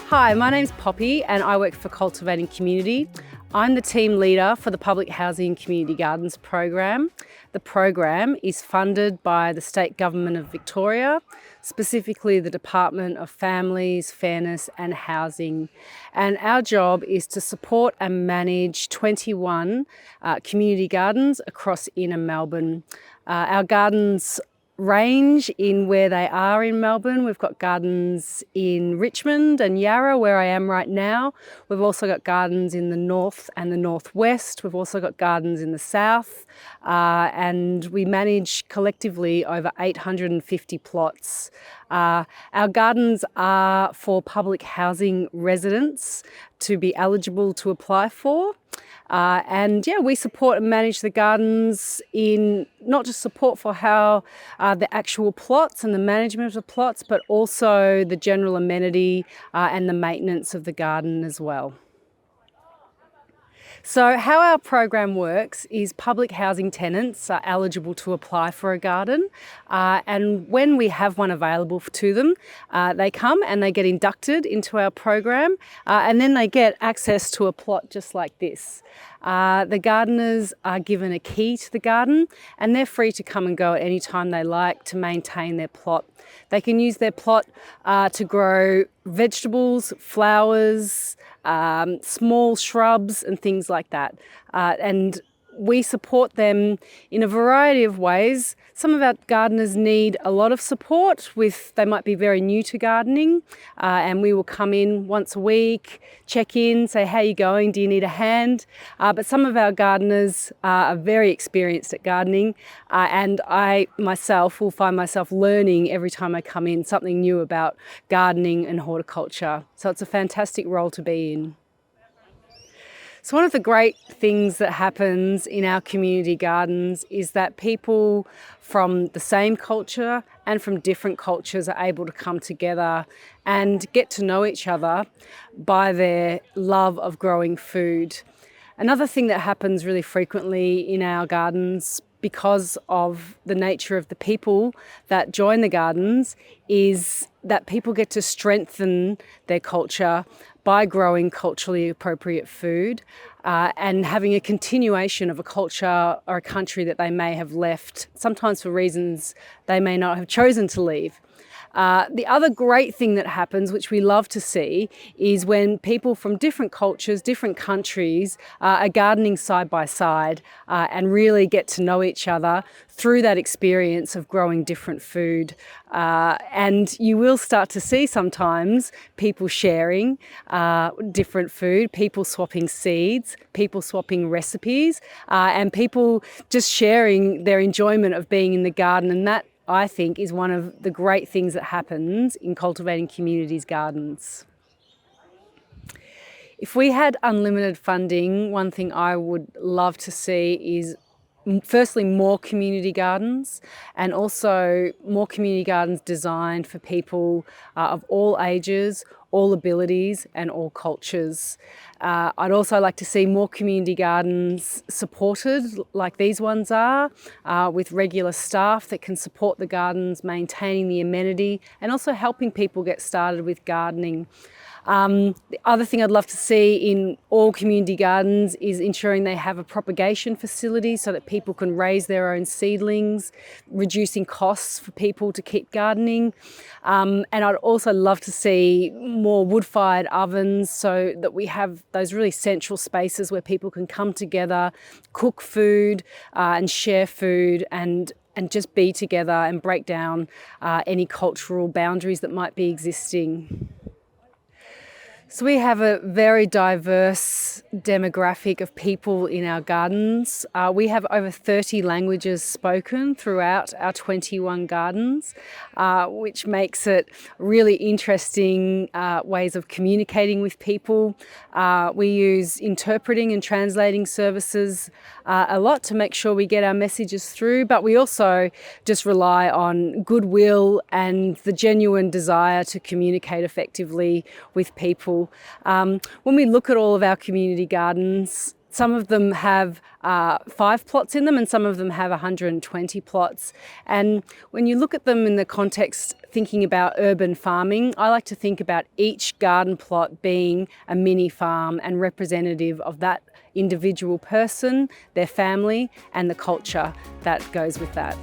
Hi, my name's Poppy and I work for Cultivating Community. I'm the team leader for the Public Housing Community Gardens program. The program is funded by the State Government of Victoria, specifically the Department of Families, Fairness and Housing. And our job is to support and manage 21 community gardens across inner Melbourne. Our gardens range in where they are in Melbourne. We've got gardens in Richmond and Yarra, where I am right now. We've also got gardens in the north and the northwest. We've also got gardens in the south, and we manage collectively over 850 plots. Our gardens are for public housing residents to be eligible to apply for. We support and manage the gardens in not just support for how the actual plots and the management of the plots, but also the general amenity and the maintenance of the garden as well. So how our program works is public housing tenants are eligible to apply for a garden, and when we have one available to them, they come and they get inducted into our program, and then they get access to a plot just like this. The gardeners are given a key to the garden and they're free to come and go at any time they like to maintain their plot. They can use their plot to grow vegetables, flowers, small shrubs and things like that. And we support them in a variety of ways. Some of our gardeners need a lot of support they might be very new to gardening, and we will come in once a week, check in, say, how are you going? Do you need a hand? But some of our gardeners are very experienced at gardening, and I myself will find myself learning every time I come in something new about gardening and horticulture. So it's a fantastic role to be in. So one of the great things that happens in our community gardens is that people from the same culture and from different cultures are able to come together and get to know each other by their love of growing food. Another thing that happens really frequently in our gardens, because of the nature of the people that join the gardens, is that people get to strengthen their culture by growing culturally appropriate food and having a continuation of a culture or a country that they may have left, sometimes for reasons they may not have chosen to leave. The other great thing that happens, which we love to see, is when people from different cultures, different countries are gardening side by side and really get to know each other through that experience of growing different food. And you will start to see sometimes people sharing different food, people swapping seeds, people swapping recipes, and people just sharing their enjoyment of being in the garden. And that, I think, is one of the great things that happens in Cultivating Communities gardens. If we had unlimited funding, one thing I would love to see is firstly more community gardens, and also more community gardens designed for people of all ages, all abilities and all cultures. I'd also like to see more community gardens supported like these ones are, with regular staff that can support the gardens, maintaining the amenity and also helping people get started with gardening. The other thing I'd love to see in all community gardens is ensuring they have a propagation facility so that people can raise their own seedlings, reducing costs for people to keep gardening. And I'd also love to see more wood-fired ovens so that we have those really central spaces where people can come together, cook food and share food and just be together and break down any cultural boundaries that might be existing. So we have a very diverse demographic of people in our gardens. We have over 30 languages spoken throughout our 21 gardens, which makes it really interesting ways of communicating with people. We use interpreting and translating services a lot to make sure we get our messages through, but we also just rely on goodwill and the genuine desire to communicate effectively with people. When we look at all of our community gardens, Some of them have 5 plots in them and some of them have 120 plots. And when you look at them in the context thinking about urban farming, I like to think about each garden plot being a mini farm and representative of that individual person, their family and the culture that goes with that.